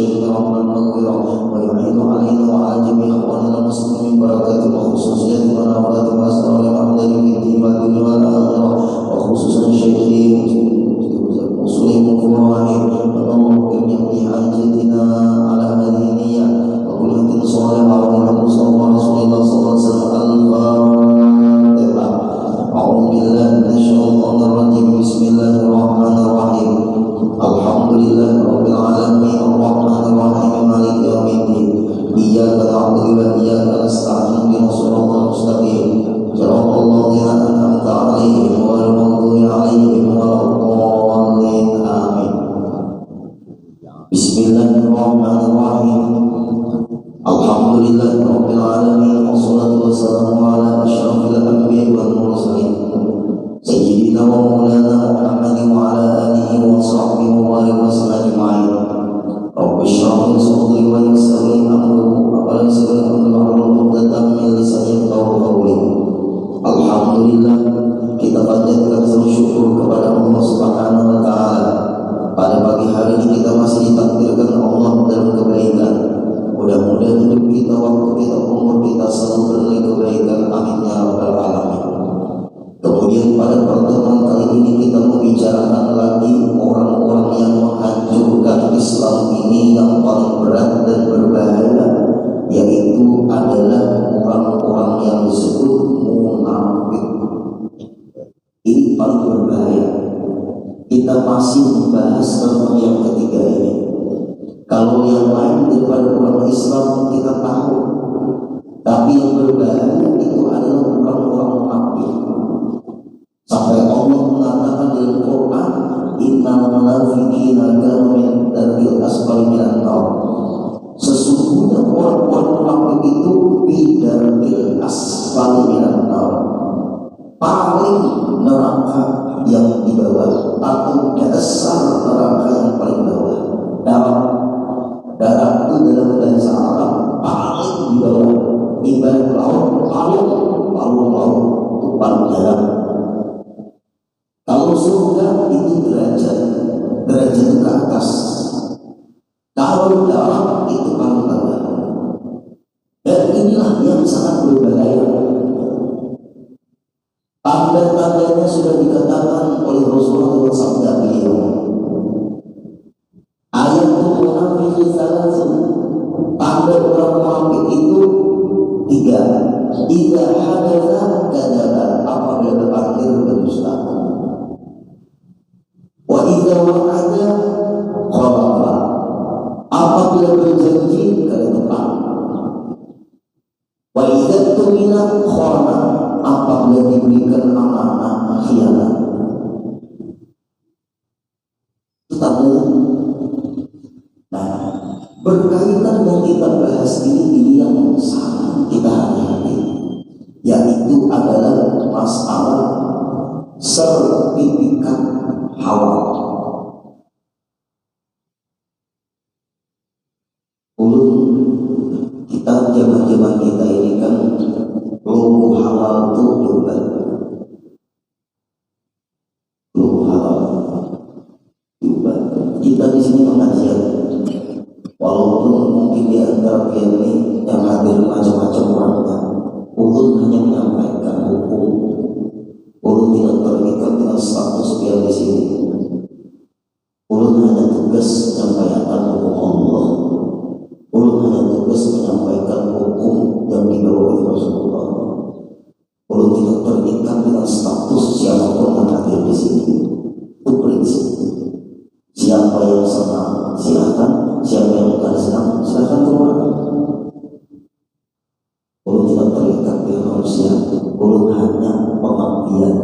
الشر ربنا المغفرة ويعين علينا وعلى جميع إخواننا المسلمين بركات وخصوصيات ونفرات وأسرار محمد في الدين والدنيا والآخرة وخصوصا شيخي مسلم فراحي اللهم اكرمني حاجتنا على هذه النية وكل صالحة ومن صلى رسول الله صلى الله عليه وسلم الفاتحة. أعوذ بالله من الشيطان الرجيم. بسم الله الرحمن الرحيم. الحمد لله رب العالمين الرحمن الرحيم مالك يوم الدين إياك نعبد وإياك نستعين اهدنا الصراط المستقيم صراط الذين أنعمت عليهم غير المغضوب عليهم ولا الضالين آمين. بسم الله الرحمن الرحيم. الحمد لله رب العالمين والصلاة والسلام على أشرف الأنبياء والمرسلين سيدنا ومولانا محمد وعلى آله وصحبه وبارك وسلم أجمعين. رب اشرح لي صدري ويسر لي أمري ويسر لي واحلل عقدة من لساني يفقهوا قولي. Alhamdulillah, kita panjatkan semua syukur kepada Allah Subhanahu wa taala. Pada pagi hari ini kita masih ditakdirkan Allah dalam kebaikan. Mudah-mudahan hidup kita, waktu kita, umur kita selalu bernilai kebaikan. Amin ya rabbal alamin. Kemudian pada pertemuan kali ini kita membicarakan lagi orang-orang yang menghancurkan Islam ini yang paling berat dan berbahaya, yaitu adalah orang-orang yang disebut munafik. Ini paling berbahaya. Kita masih membahas tentang yang ketiga ini. Kalau yang lain daripada orang Islam kita tahu, tapi yang berbahaya itu adalah orang-orang munafik. Sampai Allah mengatakan dalam Quran, innal munafiqina kanu min darkil asfali minan nar. Sesungguhnya orang-orang munafik itu di darkil asfali minan nar, paling neraka yang di bawah, atau dasar neraka yang paling bawah. Darat itu dalam bahasa Arab paling di bawah, ibarat laut, palung laut itu paling dalam. Kalau surga itu derajat ke atas, kalau darat itu paling bawah. Dan inilah yang sangat berbahaya. Tanda-tandanya sudah dikatakan oleh Rasulullah SAW. Ayatul munafiqi salasun, tanda orang munafik itu 3. Idza hadatsa kadzaba, apabila berpikir berdusta. Wa idza wa'ada khalafa, apabila berjanji kali tepat. Wa idza tumina khana, apabila diberikan amanah khianat. Nah, berkaitan yang kita bahas ini yang sangat kita hati-hati, yaitu adalah masalah sertifikat halal. Ulun kita zaman-zaman kita ini kan logo halal itu global. Logo halal global. Kita di sini pengajian, walaupun mungkin di antara ini yang hadir macam-macam orangnya, ulun hanya menyampaikan hukum. Ulun tidak terikat dengan status yang di sini. Ulun hanya tugas menyampaikan hukum Allah. Ulun hanya tugas menyampaikan hukum yang dibawa oleh Rasulullah. Ulun tidak terikat dengan status siapapun yang hadir di sini. Itu prinsip. Siapa yang senang silakan, siapa yang bukan senang silakan keluar. Ulun tidak terikat dengan manusia. Ulun hanya pengabdian.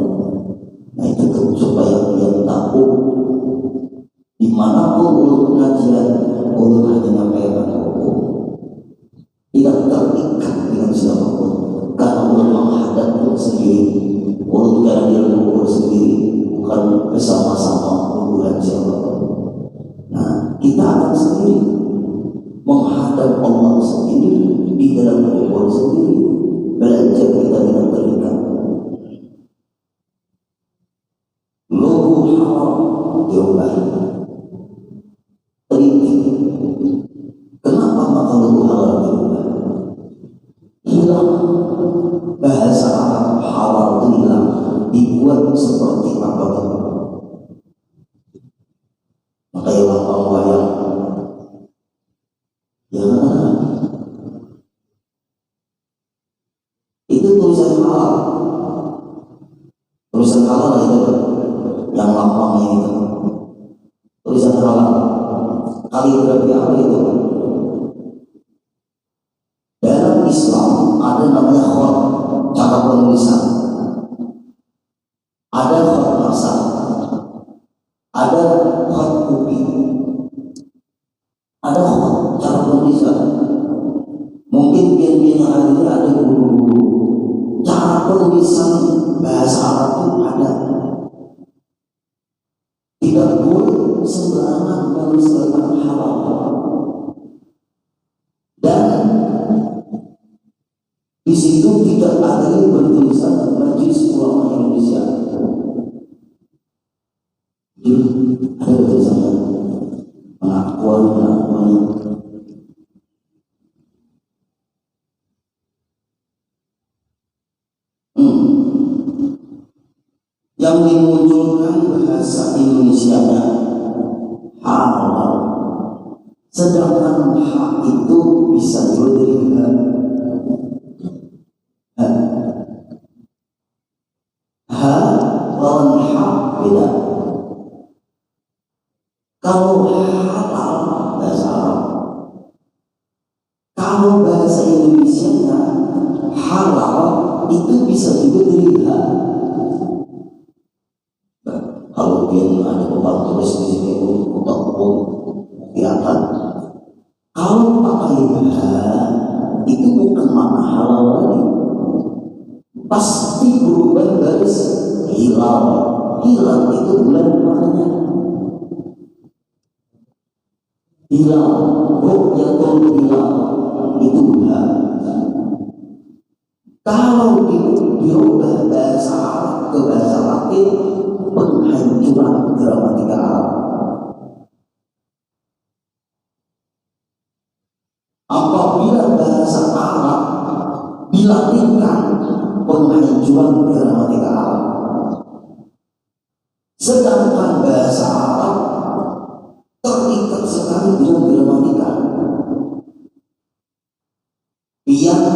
Nah itu tuh, supaya dia tahu dimanapun ulun pengajian, ulun hanya menyampaikan hukum, tidak terikat dengan siapapun. Karena ulun menghadap ulun sendiri, ulun karena dia mengukur sendiri, bukan bersama-sama mengukuran siapapun. Nah kita akan sendiri menghadap Allah sendiri di dalam mengukur sendiri. Belajar kita tidak terikat. Logo haram diubah. Teliti Ya, itu tulisan halal. Tulisan halal itu yang lapangnya itu. Tulisan halal. Kaligrafi apa itu? Dalam Islam ada namanya khot, cara penulisan. Ada khot nasab, ada khot kupi, ada khot cara penulisan. Mungkin pian-pian hari ini ada guru-guru cara penulisan bahasa Arab itu ada. Tidak boleh sembarangan menulis tentang halal. Dan di situ tidak ada yang bertulisan Majelis Ulama Indonesia. Ada tulisannya pengakuan. Yang dimunculkan bahasa Indonesianya halal, sedangkan hak itu bisa juga dari lawan hak beda. Kalau halal bahasa Arab, kalau bahasa Indonesianya halal itu bisa juga dari hak. Kalau dia ada papan tulis di sini untuk kelihatan. Kalau pakai itu bukan makna halal lagi. Pasti berubah garis hilal. Hilal itu bulan maknanya. Hilal, rukyatul hilal itu bulan. Kalau diubah bahasa Arab ke bahasa Latin, penghancuran gramatika Arab. Apabila bahasa Arab dilatihkan, penghancuran gramatika Arab. Sedangkan bahasa Arab terikat sekali dengan gramatika. Yang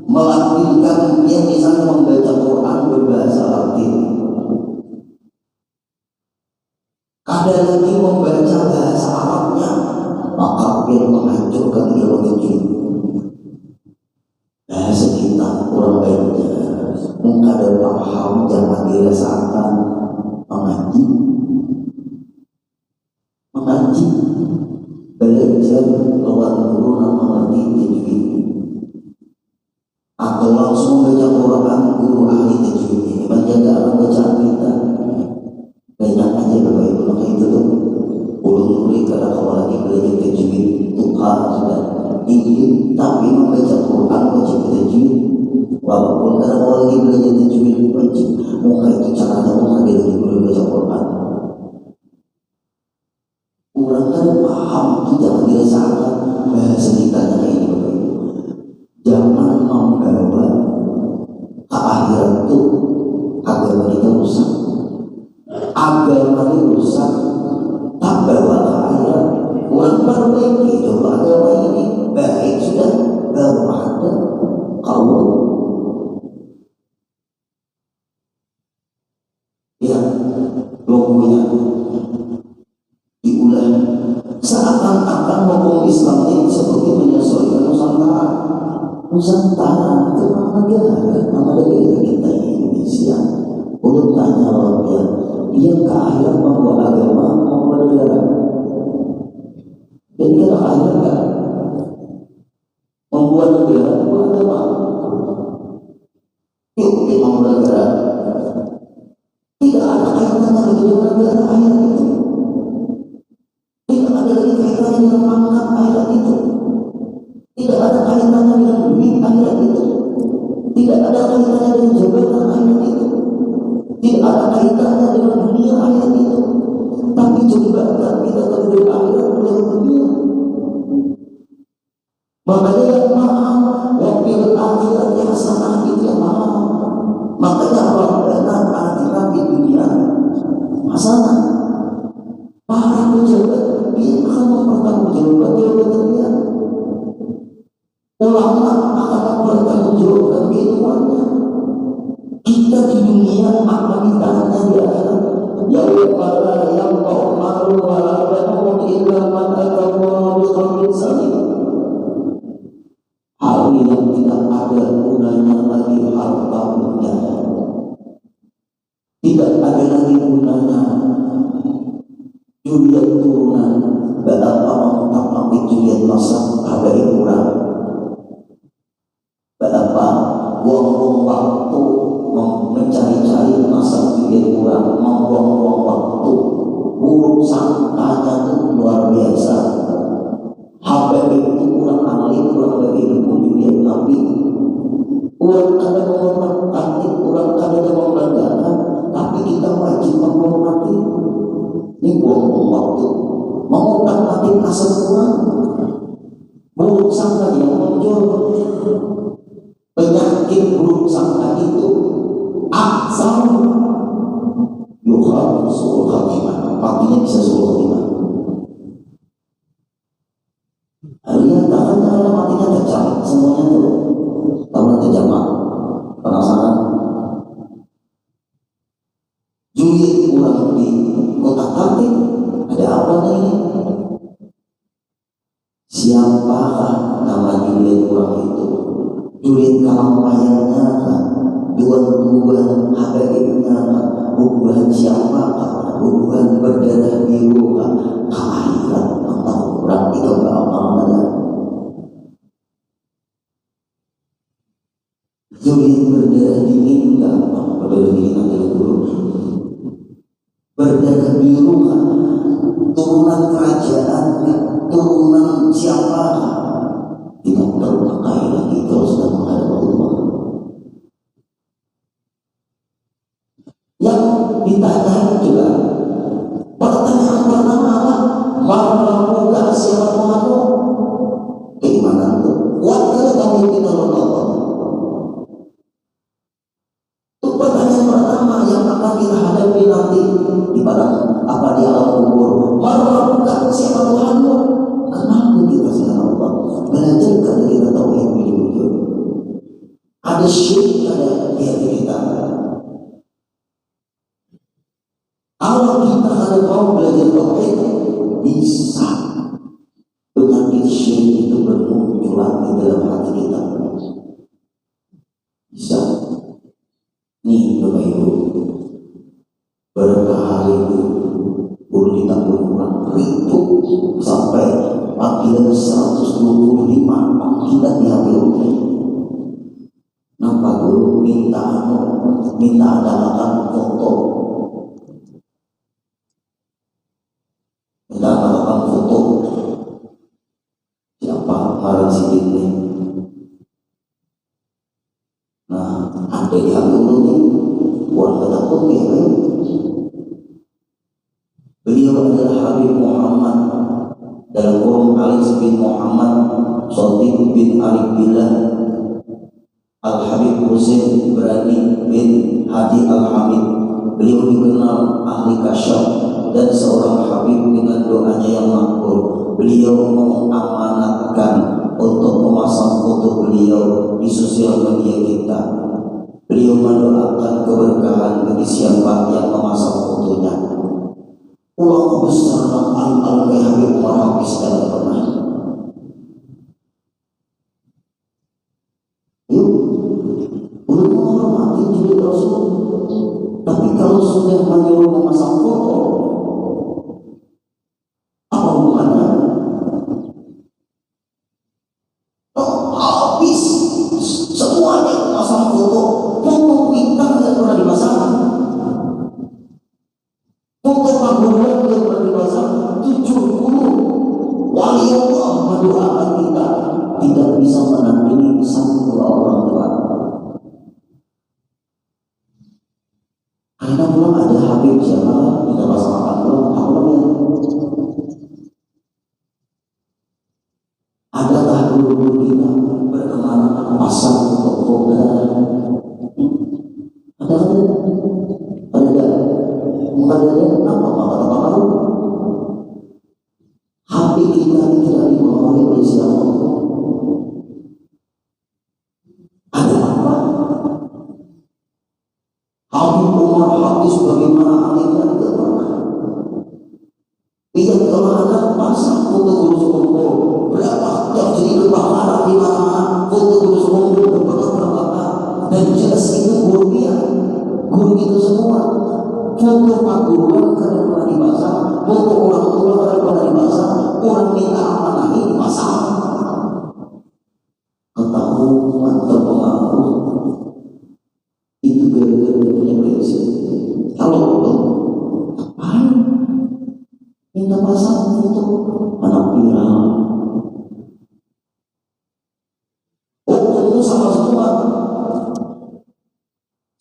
melatihkan, yang misalnya membaca Quran berbahasa Latin, ada lagi membaca bahasa Arabnya, maka dia menghancurkan ilmu tajwid. Bahasa kita orang baiknya mungkin ada paham, jangan dirasakan mengaji, belajar lawan guru yang mengerti tajwid, atau langsung baca Quran guru ahli tajwid ini menjaga bacaan kita. Banyak aja Bapak Ibu, maka itu tuh ulun-ulun karena kalau lagi belajar tajwid Tuhan sudah tinggi, tapi membaca Quran wajib tajwid. Walaupun karena kalau lagi belajar tajwid wajib, maka itu caranya maka dia lagi boleh baca Quran. Orang kan paham, kita dirasakan bahasa kita kayak ini Bapak Ibu. Jangan membawa ke akhirat itu agama kita rusak. Agama ini rusak, tak bawa ke akhirat. Orang perbaiki, coba agama ini baik sudah, baru ada kau. Ya, logonya diulang. Seakan-akan hukum Islam ini seperti menyesuaikan Nusantara. Nusantara itu nama negara kita Indonesia. Untuk tanya orang dia ke akhirat membawa agama membawa negara. Jadi ke akhirat kan membuat negara, membuat agama. Yuk kita membuat negara. Tidak ada kaitannya dengan negara akhirat itu. Tidak ada lagi kaitannya dengan pangkat akhirat itu. Tidak ada kaitannya dengan duit akhirat itu. Tidak ada kaitannya dengan jabatan akhirat itu. Tidak ada kaitannya dengan dunia akhirat itu. Tapi jabatan kita terhadap akhirat oleh dunia. Makanya yang mahal, wakil akhirat yang hasanah itu yang mahal. Makanya Rabbana atina fid dunya hasanah. Para pejabat dia akan mempertanggungjawabkan jabatan dia. Orang kada menghormati, orang kada membanggakan, tapi kita wajib menghormati. Ini buang waktu, menghormati asal kurang, buruk sangka yang muncul. Penyakit buruk sangka itu asal yukhal suul khatimah, paginya bisa suul khatimah. Lihat takkan ada matinya tercapai semuanya tuh. Tahu terjemah penasaran? Julid ulang di kota Kaltim, ada apa ini? Siapakah nama julid ulang itu? Julid kalampayanya kan? Duan-duan habaibnya kan? Bubuhan siapakah? Bubuhan berdarah biru kan? Kelahiran tentang orang itu berapa-apa. Julid berdarah dingin kan? Berdarah dingin adalah dulu. Berdarah biru kan? Turunan kerajaan kan? Turunan siapa? Tidak terpakai lagi kalau sudah menghadap Allah. Yang ditanya juga pertanyaan pertama apa? Meramukan siapa Tuhanmu? Keimanan itu kuat kalau kamu kita Allah. Itu pertanyaan pertama yang akan kita hadapi nanti di padang apa di alam kubur. Meramukan siapa Tuhanmu? Kenapa kita siapa Allah? Belajar dari kita tauhid wujud. Ada syirik ada di hati kita. Kalau kita ada mau belajar tauhid, bisa penyakit syirik itu bermunculan di dalam hati kita. Bisa. Nih Bapak Ibu, berapa hari itu perlu ditanggung ribu sampai panggilan 125 panggilan di HP. Nampak dulu minta adakan foto. Minta adakan foto. Siapa marah si ini? Nah, ada di HP dulu nih. Buat takut ya kan? Beliau adalah Habib Muhammad dalam kurung Ali bin Muhammad Shadiq bin Ali Billah Al-Habib Husain Berani bin Hadi Al-Hamid. Beliau dikenal ahli kasyaf dan seorang Habib dengan doanya yang makbul. Beliau mengamanatkan untuk memasang foto beliau di sosial media kita. Beliau mendoakan keberkahan bagi siapa yang memasang fotonya. Ulama besar al kayak Habib Umar Hafiz tidak pernah. Yuk, udah menghormati julid Rasul. Tapi kalau sudah menyuruh memasang foto, apa hubungannya? Oh, habis semuanya memasang foto. Foto kita tidak pernah dipasang. Foto panggungan yang pernah dipasang 70 wali Allah mendoakan kita tidak bisa menampingi satu orang tua. Karena belum ada Habib siapa kita pasangan belum adakah dulu kita berkemana pasang foto ada makanya apa tahu hati kita tidak dipengaruhi oleh siapa. Ada apa? Habib Umar Hafiz bagaimana alimnya tidak pernah. Ia kalau ada pasang foto guru sekolah berapa terjadi kebakaran di mana foto guru sekolah berbakar dan jelas itu guru dia guru kita semua. Foto paguruan karena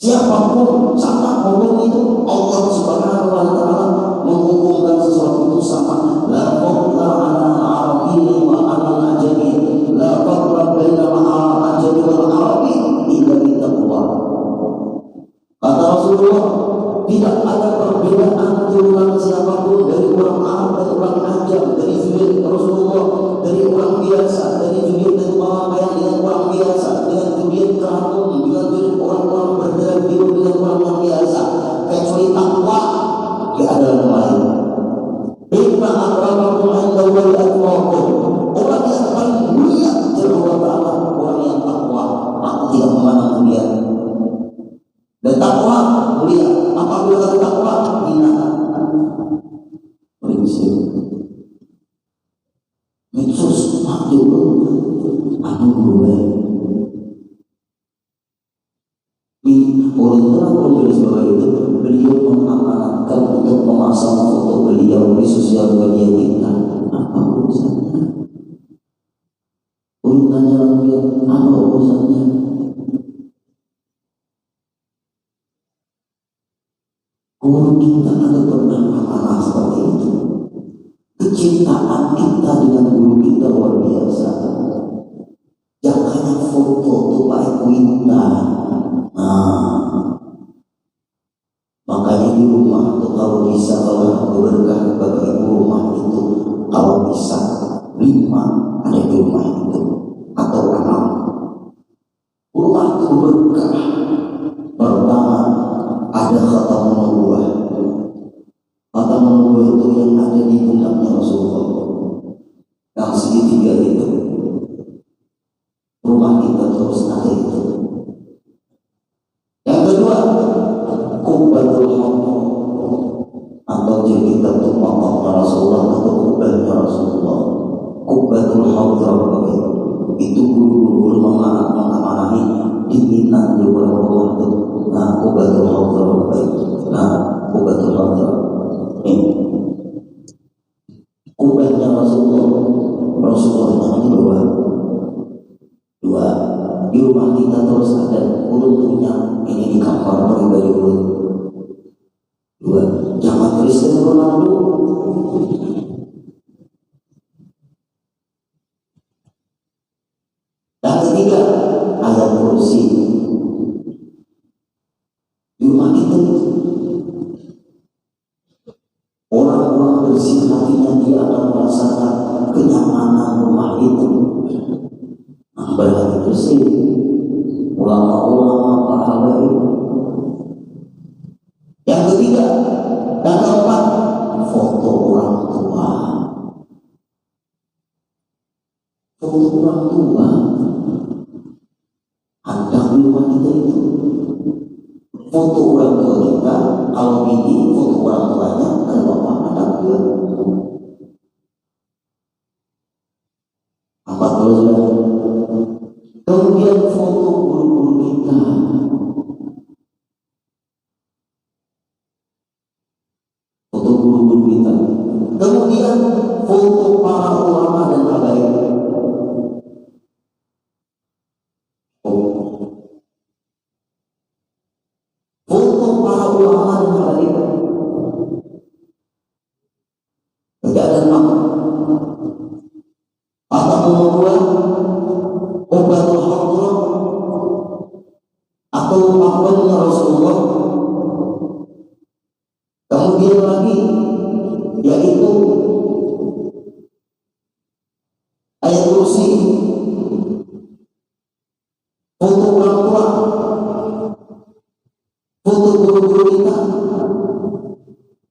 Siapapun sama hukum itu Allah Subhanahu wa taala menghukumkan sesuatu itu sama. La fadla 'ala al-'arabiyyi wa 'ala al-'ajami. La fadla baina al-'ajami wal 'arabi illa bittaqwa. Kata Rasulullah, tidak ada perbedaan turunan siapapun dari orang Arab dan orang Ajam, dari Juliet Rasulullah, dari orang biasa, dari Juliet dan Mawakaya dengan orang biasa, dengan Juliet Keraton, dengan Juliet orang-orang berdarah biru dengan orang biasa, kecuali takwa di adalah lain. Inna akramakum 'indallahi atqakum. Orang yang paling mulia di Allah Ta'ala orang yang takwa. Aku tidak memandang dia. Dan takwa mulia. Apabila ada takwa hina. Prinsip. Medsos mati anu gue. Orang tulis bahwa itu beliau mengamanatkan untuk memasang foto beliau di sosial media kita. Apa urusannya? Urutannya lagi apa urusannya? Guru kita ada pernah amanah seperti itu. Kecintaan kita dengan guru kita luar biasa. Jangan foto tuh pakai kuita. Makanya di rumah tuh kalau bisa, kalau berkah bagi ibu rumah itu, kalau bisa 5 ada di rumah itu atau 6. Rumah itu berkah. Pertama ada khatamun nubuwah. Khatamun nubuwah itu yang ada di pundaknya Rasulullah. Yang segitiga itu rumah kita terus ada itu. Yang kedua, kubbatul haqqah, atau jadi kita tuh maqamnya Rasulullah atau kubahnya Rasulullah. Kubbatul haqqah itu guru-guru mengamanahi diminat di rumah itu. Nah, kubbatul haqqah nah, kubbatul haqqah ini kubahnya Rasulullah. Rasulullah ini dua di rumah kita terus ada. Untungnya ini di kamar pribadi dulu. 2 jangan Cristiano Ronaldo. Dan ketiga ayat kursi di rumah kita. Orang-orang bersih hatinya dia akan merasakan kenyamanan rumah itu. Berhati bersih. Ulama-ulama para habaib. Yang ketiga dan keempat, foto orang tua. Foto orang tua ada di rumah kita itu. Foto orang tua kita, kalau ini foto orang tuanya, kalau bapak ada juga. Apa tuh? Kemudian foto guru-guru kita. Foto guru-guru kita. Kemudian foto para ulama dan habaib. Foto para ulama dan habaib. Tidak ada nama. Atau membuat obatul haqqah atau pamannya Rasulullah. Kemudian lagi yaitu ayat kursi, foto orang tua, foto guru-guru kita,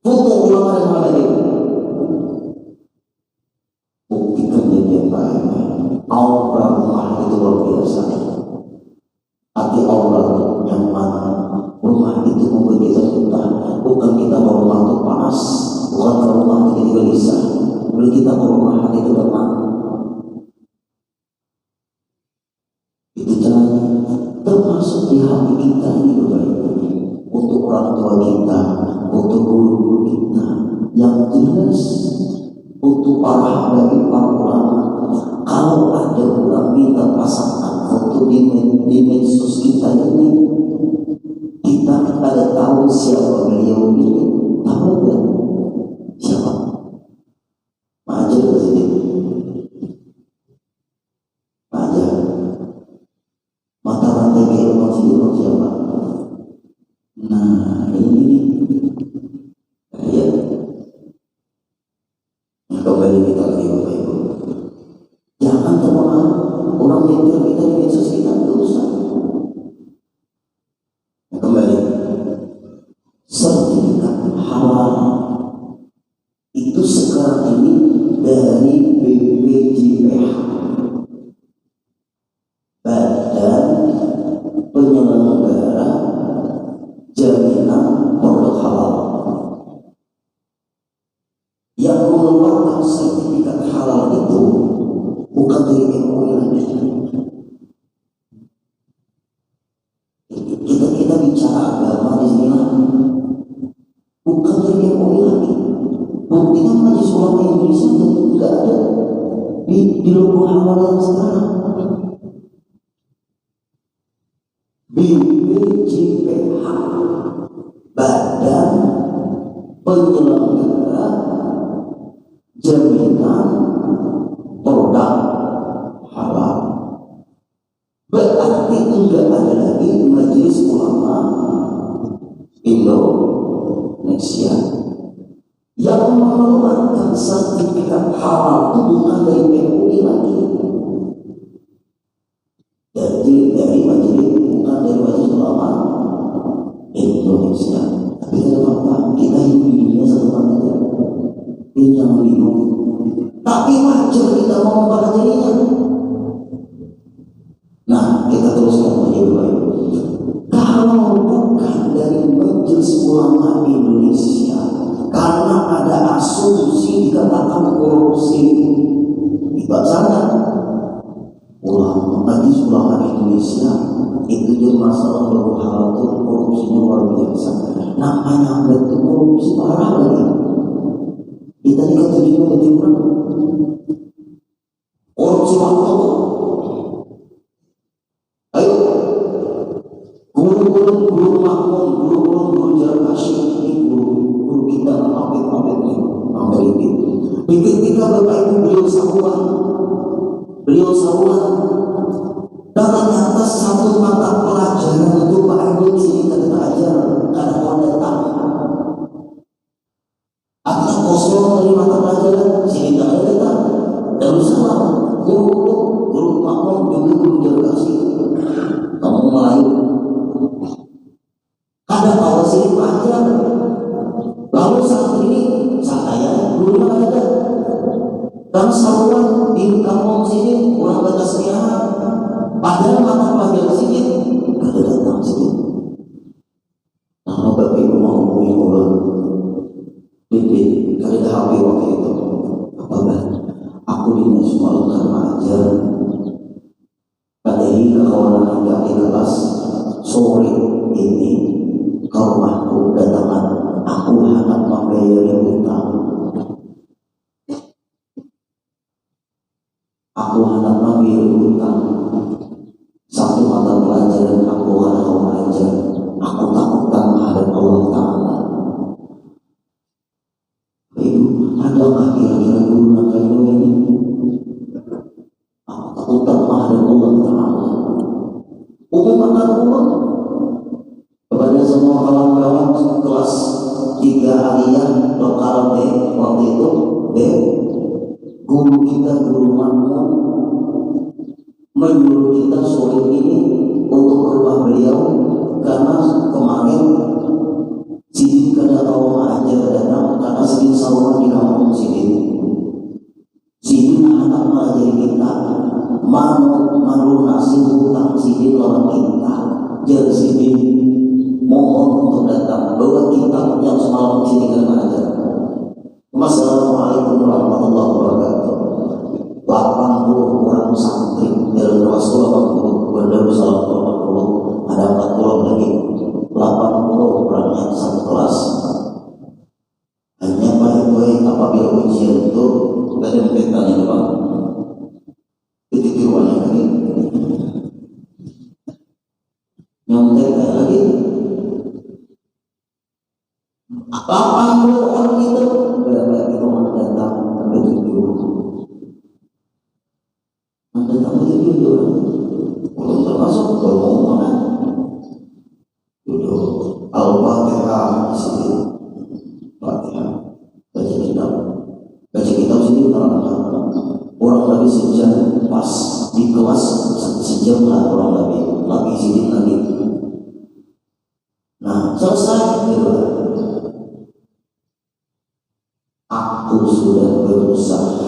foto ulama dan habaib. Buktikan dia baik. Aura rumah itu luar biasa. Hati aura nyaman. Rumah itu membuat kita betah. Bukan kita mau rumah itu panas, bukan kalau rumah kita gelisah. Bila kita mau rumah hati itu tenang. Itu caranya. Termasuk di hati kita ini baik. Untuk orang tua kita, untuk guru-guru kita, yang jelas untuk para habaib, para ulama. Kalau ada orang minta pasangan foto di medsos kita ini, muhamalah sekarang. BPJPH, Badan Penyelenggara Jaminan Produk Halal. Berarti enggak ada lagi Majelis Ulama Indonesia yang mengeluarkan sertifikat halal itu bukan dari MUI lagi, jadi dari Majelis, bukan dari Majelis Ulama Indonesia. Tapi kenapa kita hidup di dunia satu saja, ini jangan bingung. Tapi wajar kita mau mempelajarinya. Nah, kita teruskan menjadi baik. Kalau bukan dari Majelis Ulama Indonesia, karena ada asumsi dikatakan korupsi, tidak sana Majelis Ulama Indonesia itu dia masalah berhalal itu korupsinya luar biasa. Namanya itu korupsi parah lagi. Kita dikatakan ketimpan korupsi waktu. Ayo, guru makmum, guru jarak kasih ini guru kita mampir nih, mampir ini. Ketika Bapak Ibu beliau saruan, dan ternyata satu mata pelajaran itu Pak Ibu di sini kita ajar karena kau datang. Atau kosong dari mata pelajaran sini kita datang. Dan salah guru makmum juga guru jarak kasih. Kamu Melayu, ada awal sini pelajar. Lalu saat ini saya dulu ada. Dan saluran di kampung sini kurang batasnya, padahal mata pelajaran sini ada datang sini. Nah, Bapak Ibu mau hubungi orang, kali dah HP waktu itu, apakah aku dinas malu karena ajar pada kawanan hingga di kelas sore ini ke rumahku datangan aku hendak membayar hutang. Aku hendak mengambil hutang satu mata pelajaran aku hendak belajar. Aku takutkan menghadap Allah Ta'ala. Ibu, adakah kira-kira guru nakal ini? Aku takutkan menghadap Allah Ta'ala. Umum akan umum kepada semua kawan-kawan kelas 3 aliyah lokal D waktu itu D. Guru kita, guru makmum menyuruh kita sore ini untuk ke rumah beliau karena kemarin Sidin kada tahu aja datang karena Sidin saluran di kampung Sidin. Sidin anak mengajari kita melunasi hutang Sidin lawan kita. Jadi Sidin mohon untuk datang bawa kitab yang semalam Sidin kada mengajar. Wassalamualaikum warahmatullahi wabarakatuh. 80 orang santri dalam Rasul 80, Darussalam 80, ada 40 lagi, 80 orangnya satu kelas. Hanya baik-baik apabila ujian itu tidak ada petanya doang. Ketikiruannya lagi, nyontek kayak lagi. 80 orang itu berapa itu datang sampai 7. Datang sampai 7 belum termasuk bermomongan. Duduk Al-Fatihah di sini. Fatihah baca kitab sini orang lagi sejam pas di kelas sejam lah orang lagi sini lagi. Nah selesai gitu. Aku sudah berusaha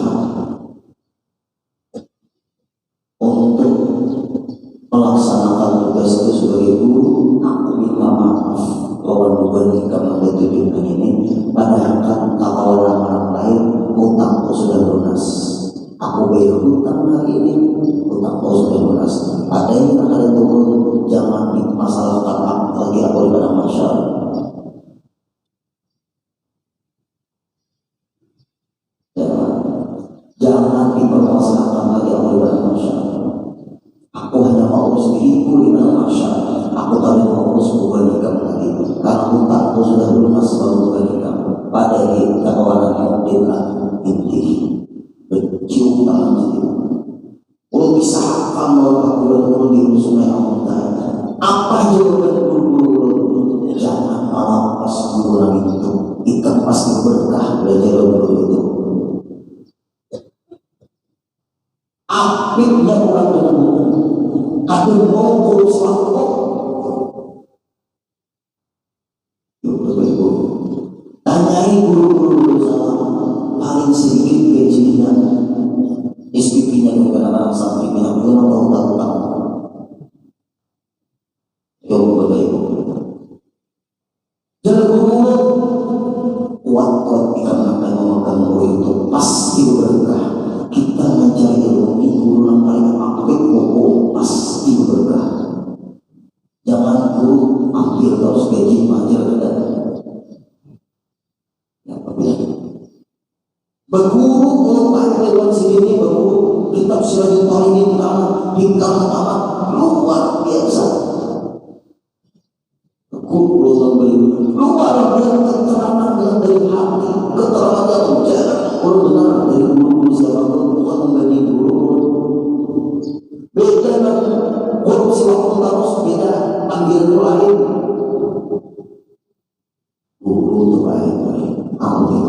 untuk melaksanakan tugasku sebagai guru. Aku minta maaf kawan membandingkan tunjukkan ini, padahal kan kalau orang lain hutangku sudah lunas. Aku bayar hutang lagi ini, hutangku sudah lunas. Ada yang akan turun, jangan dimasalahkan lagi aku di padang mahsyar. Jangan dipermasalahkan lagi amal pakulan di sungai Amuntai. Apa jawaban guru? Jangan malah pas bulan itu ikan pasti berkah belajar guru itu. Apiknya orang dengan guru kadang mau guru selalu tanyai guru-guru sama paling sedikit gajinya SPP-nya juga anak santrinya belum tahu. Bapak Ibu, jalan guru kuat-kuat kita akan memegang guru itu pasti berkah. Kita mencari ilmu guru yang paling aktif pasti berkah. Jangan guru ambil terus gaji aja dan ya Bapak Ibu. Berguru kalau pakai lewat sini berguru kitab Sirajul Talibin hingga amat luar biasa. Luar biasa keterangan yang dari hati, keterangan yang jarak benar dari guru siapapun bukan menjadi guru. Beda dengan korupsi waktu terus beda panggilan lain. Guru itu baik, amin.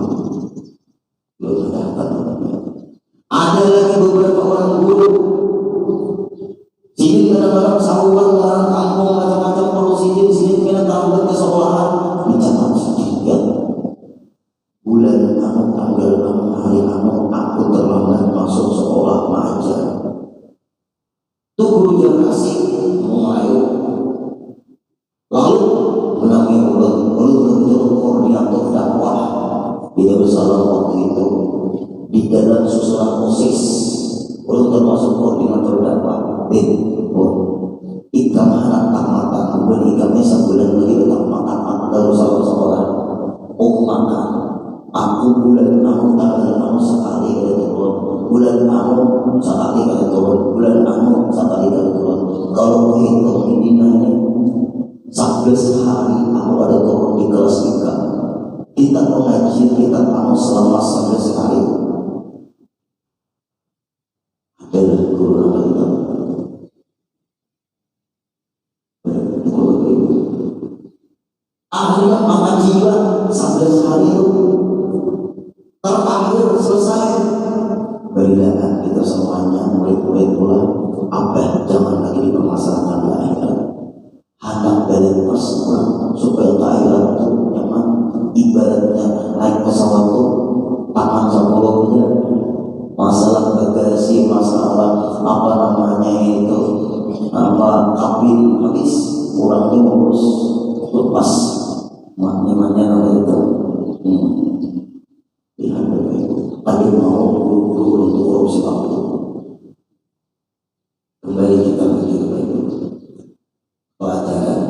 Belum dapat. Ada lagi beberapa orang guru. Sini kadang-kadang sahuan orang kampung macam-macam perlu sini kena tahu ke sekolahan dicatat sedikit. Bulan anu tanggal anu hari anu aku terlambat masuk sekolah mengajar. Tuh guru yang kasih mengayu. Lalu menamai ulun koordinator dakwah tidak bersalah waktu itu di dalam susunan OSIS. Ulun termasuk koordinator dakwah. Ikam anak tak mata, kemudian ikamnya sebulan lagi tetap makan terus sekolah. Makan. Aku bulan anu tanggal anu sekali kali turun, bulan anu sekali kali turun, bulan anu sekali kali turun. Kalau hitung ini nanya 11 hari aku ada turun di kelas 3. Kita mengaji kita anu selama 11 hari. Adalah guru nama itu. Akhirnya mengaji 11 hari itu terakhir selesai. Berilah kita semuanya murid-murid pula apa jangan lagi dipermasalahkan lain. Hendak balik pas pulang supaya Thailand itu nyaman. Ibaratnya naik pesawat tuh tangan sepuluhnya masalah bagasi, masalah apa namanya itu apa kabin habis kurangnya ngurus lepas maknanya apa itu lihat begitu tadi mau guru untuk korupsi waktu kembali kita begitu pelajaran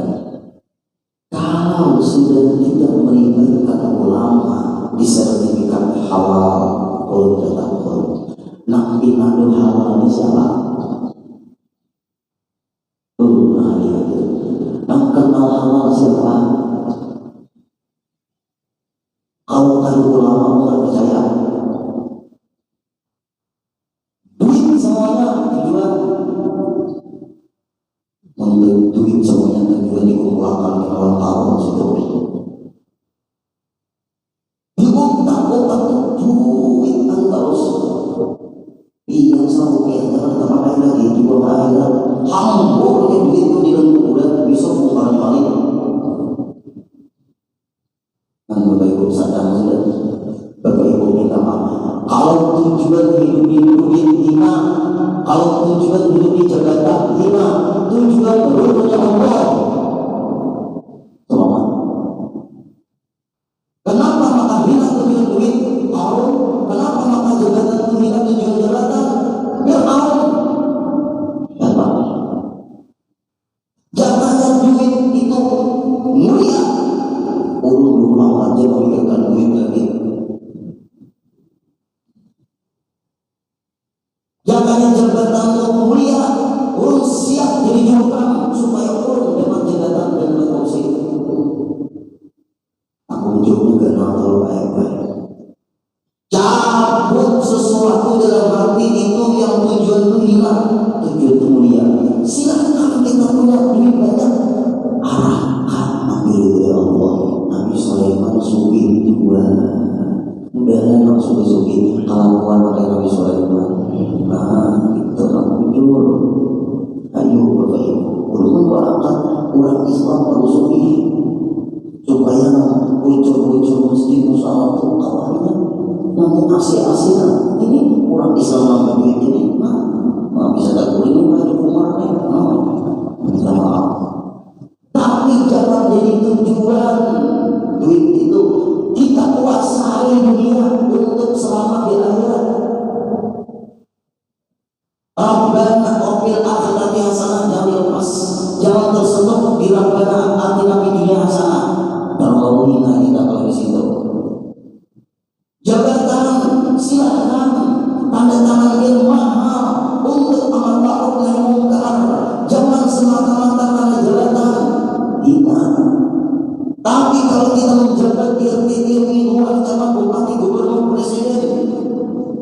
kalau sudah tidak melibatkan ulama di sertifikat halal kalau tidak tahu nak binadu halal ini siapa? Yang kenal halal siapa? Kalau kan ulama bukan percaya duit semuanya tujuan membeli duit semuanya tujuan dikumpulkan di awal tahun situ ibu takut duit terus iya selalu kayak jangan terpakai lagi di bawah akhirat hambur duit itu di dalam bulan bisa bukan balik. Bapak Ibu sadar sudah, Bapak Ibu minta maaf. Kalau tujuan hidup di duit 5, kalau tujuan hidup di Jakarta 5, tujuan berikutnya Allah. Selamat. Kenapa maka bilang tujuan duit? Tahu. Kenapa maka jabatan itu bilang tujuan jabatan? Biar tahu. Kenapa? Jabatan duit itu mulia. Ulama aja memikirkan duit lagi. Jangan jabatan mulia, siap jadi jurkam supaya orang dapat jabatan dan berfungsi. Aku jawabnya gak terlalu baik-baik. Cabut sesuatu dalam hati itu yang tujuan itu hilang. Tujuan itu orang Islam telusuri supaya muncul masjid musola itu awalnya namun asli-aslinya ini orang Islam nambah duit ini bisa tak boleh ini mah kumarnya minta maaf, tapi jangan jadi tujuan duit itu kita kuasai dunia untuk selamat di akhirat. Rabbana wafil akhirati hasanah, jangan dilepas, jangan tersentuh di Rabbana atina fid dunya hasanah. Kalau hina kita kalau di situ jabatan silakan, tanda tangan yang mahal untuk amar ma'ruf nahi munkar, jangan semata-mata karena jabatan hina. Tapi kalau kita menjabat RT luar camat bupati gubernur presiden,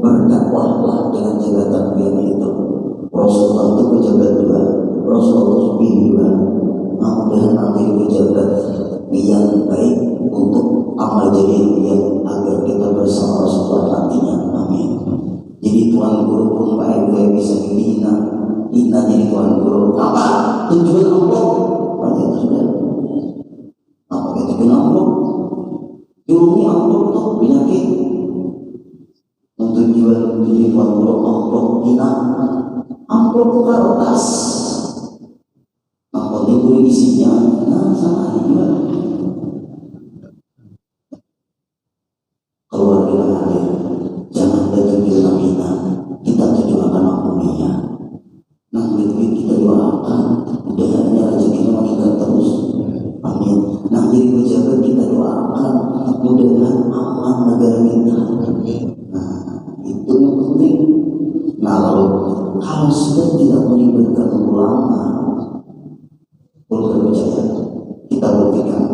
berdakwahlah dengan jabatan yang itu. Rasulullah itu pejabat juga, Rasulullah itu juga. Mudah-mudahan nanti pejabat yang baik untuk amal jariah yang agar kita bersama Rasulullah nantinya. Amin. Jadi tuan guru pun Pak RW bisa dihina jadi tuan guru. Apa tujuan Allah? Berarti itu sudah. Apa tujuan Allah? Ilmu Allah tuh penyakit. Tujuan jadi tuan guru Allah hina. Allah kertas. Apa dia isinya? Nah sama juga. Keluar dari hadir, jangan ada tujuan hina. Kita tujuan dunia. Nah duit kita doakan, mudah-mudahan rezekinya meningkat terus. Amin. Nah jadi pejabat kita doakan, mudah-mudahan aman negara kita. Nah itu yang penting. Nah kalau sudah tidak melibatkan ulama, perlu percaya kita buktikan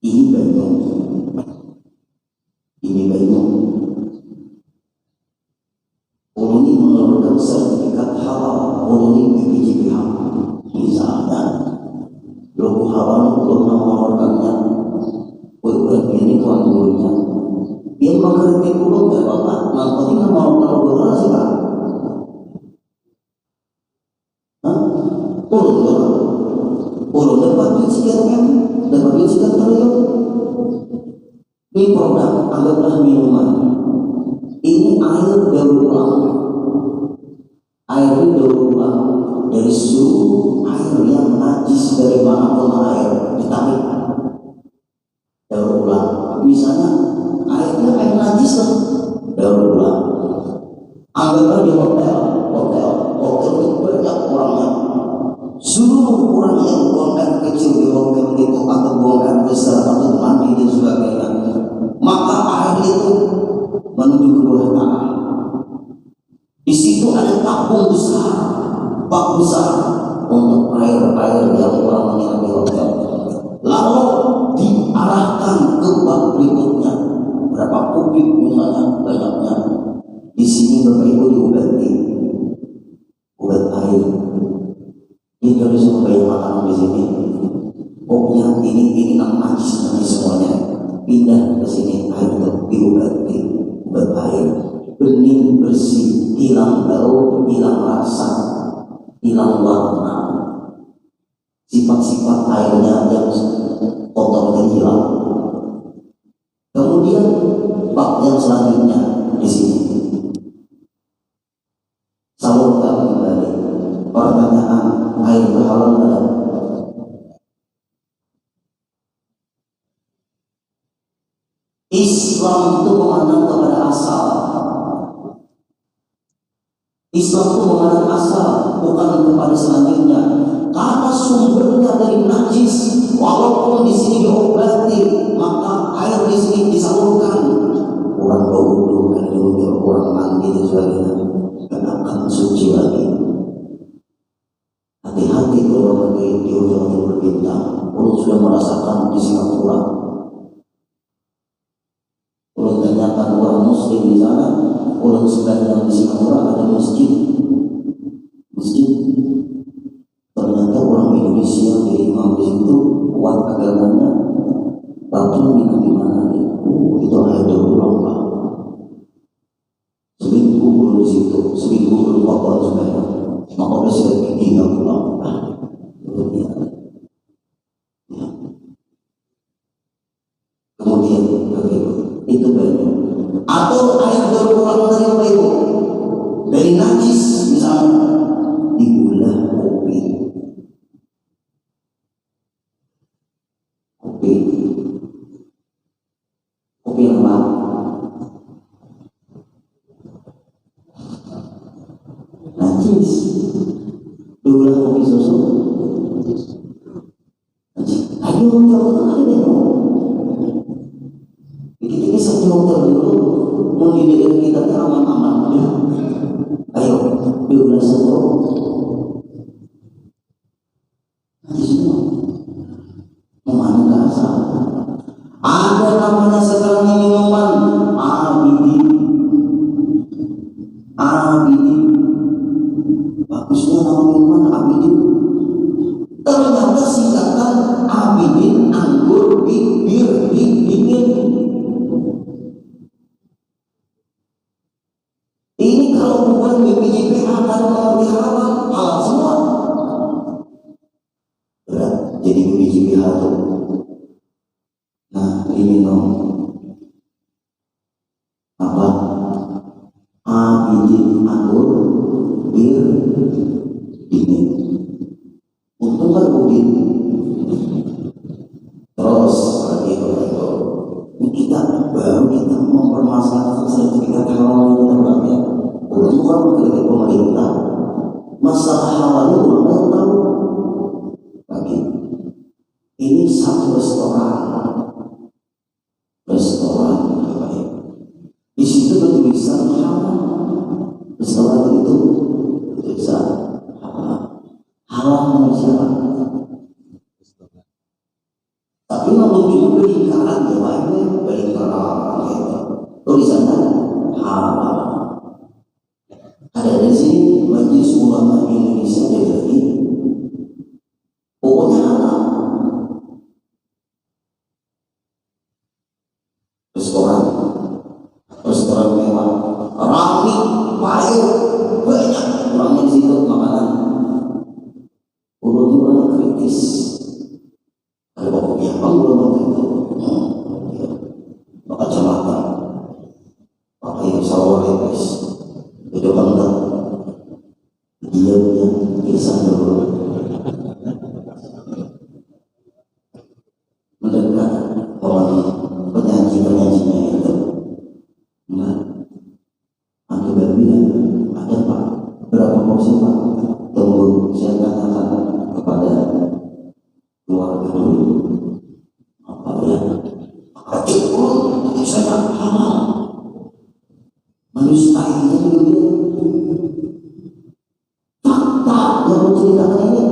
ini Bandung ini mengeluarkan sertifikat halal, ini BPJPH misalnya logo halal belum mengeluarkannya, ini tuan gurunya dia mengkritik dulu gak apa-apa, nanti mau logo sih Pak. Ulun dapat duit sekian M, dapat duit sekian triliun. Ini produk, anggaplah minuman. Ini air daur ulang. Air ini daur ulang dari seluruh air yang najis dari manapun air ditarik daur ulang. Misalnya airnya air najis lah, daur ulang. Anggaplah di hotel itu banyak orangnya. Seluruh orang yang buang air kecil di hotel itu atau buang air besar atau mandi dan sebagainya, maka air itu menuju ke bawah tanah. Di situ ada tabung besar, bak besar untuk air yang orang menginap di hotel. Lalu diarahkan ke bak berikutnya, berapa kubik misalnya banyaknya. Di sini Bapak Ibu diobati, obat air. Ini kalau semua banyak makanan di sini. Pokoknya ini najis semuanya. Pindah ke sini air itu diobati, obat air. Bening bersih, hilang bau, hilang rasa, hilang warna. Sifat-sifat airnya yang kotor dan hilang. Kemudian bak yang selanjutnya di sini. Salurkan kembali. Pertanyaan air halal ada. Islam itu memandang kepada asal. Islam itu memandang asal, bukan kepada selanjutnya. Karena sumbernya dari najis, walaupun di sini diobati, maka air di sini disalurkan. Orang berwudu, orang mandi dan sebagainya, dan akan suci lagi. Hati-hati kalau lagi di ujung berbintang. Ulun sudah merasakan di Singapura. Ulun tanyakan orang Muslim di sana. Ulun sebenarnya di Singapura ada masjid. Ternyata orang Indonesia yang jadi imam di situ kuat agamanya. Tapi minum di mana nih? Itu ada ulang Pak. Seminggu ulun di situ, seminggu ulun pokok sebenarnya. Maka saya tinggal pulang. dari najis misalnya diulah kopi, kopi, kopi yang apa? Najis. Diulah kopi susu. Ayo jauh ada deh. Kita satu motor dulu, mau dididik kita aman-aman ya. Ayo diulah satu. Memandang ada namanya sekarang ini minuman Abidin. Abidin bagusnya nama minuman Abidin, ternyata singkatan Abidin anggur bir dingin. Ini kalau bukan BPJPH akan mengerti halal semua. Berat jadi BPJPH tuh. Nah, ini apa? Abidin anggur bir dingin. Untung kan udin. Terus lagi itu ini kita baru kita mempermasalahkan sertifikat halal ini tempatnya. Itu kan menjadi pemerintah. Masalah halal itu ulama yang tahu. Lagi ini satu restoran apa ya? Di situ bertulisan halal. Restoran itu bertulisan halal manusia. Tapi menuju pelingkaran ya, pelingkaran gitu. Tulisannya halal. Ada di sini Majelis Ulama Indonesia jadi pokoknya halal. Restoran mewah, ramai, payu, banyak orangnya di situ makanan. Ulun orang kritis. Ada kopi apa ulun waktu itu? Pakai kacamata, pakai sawer guys. Itu bangga. Diamnya kisah dulu. Mendekat orang penyajinya itu. Enggak. Ada babi ya? Ada Pak. Berapa porsi Pak? Tunggu saya tanyakan kepada keluarga dulu. Apa ya? Cukup saya halal. Menustainya dulu. Fakta yang menceritakan ini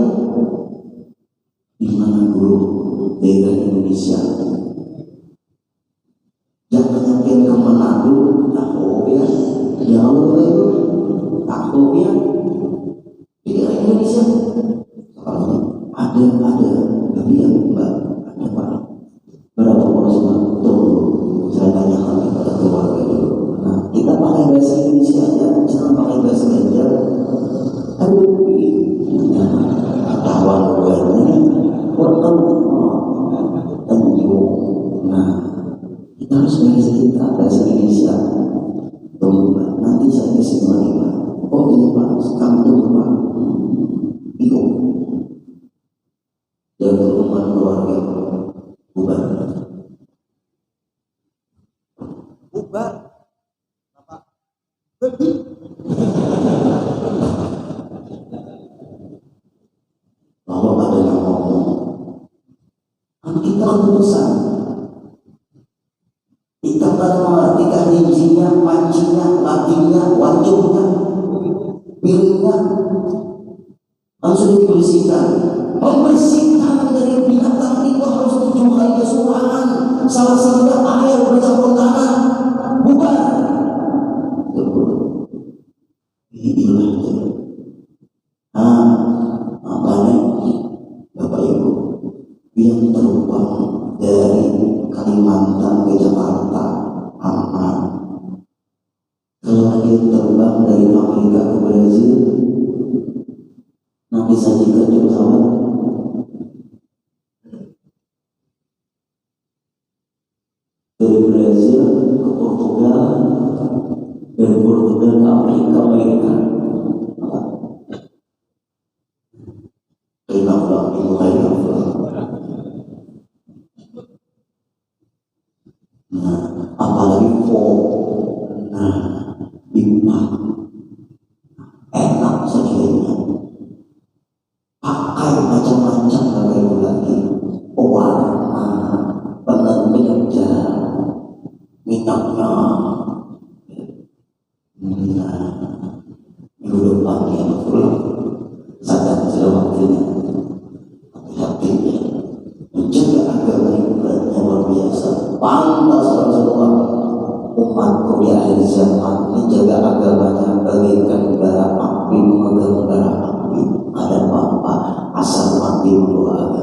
di mana dulu daerah Indonesia. Jangan nyampein ke Manado, tahu ya, jauh itu, tahu ya, di daerah Indonesia. Ada tapi yang Mbak, ada Pak. Berapa porsi Pak? Tunggu, saya tanyakan kepada keluarga dulu. Nah, kita pakai bahasa Indonesia aja, jangan pakai bahasa Indonesia. Aduh, tahuan keluarnya, kurang tunggu. Nah, kita harus bahasa kita, bahasa Indonesia. Tunggu Pak, nanti saya kasih lagi Pak. Oh iya Pak, kami tunggu Pak. Bingung. Dan rumah keluarga bubar. Bapak pergi. Lalu ada yang ngomong, kan kita urusan. Kita baru mengartikan rincinya, pancinya, lakinya, wajahnya, pilihnya, langsung dibersihkan. Membersihkan dari binatang itu harus 7 kali kesuruhan. Salah satunya air bercampur tanah. Bukan. Inilah itu. Makanya Bapak Ibu yang terbang dari Kalimantan ke Jakarta aman. Kalau dia terbang dari Amerika ke Brazil, nanti sajikan di pesawat. Dari Brazil ke Portugal, dari Portugal ke Amerika. duduk pagi yang pulang sadar sudah waktunya hatinya menjaga agama yang beratnya luar biasa. Pantas Rasulullah umatku di akhir zaman menjaga agamanya bagaikan bara api memegang bara api. Ada apa asal mati membawa agama.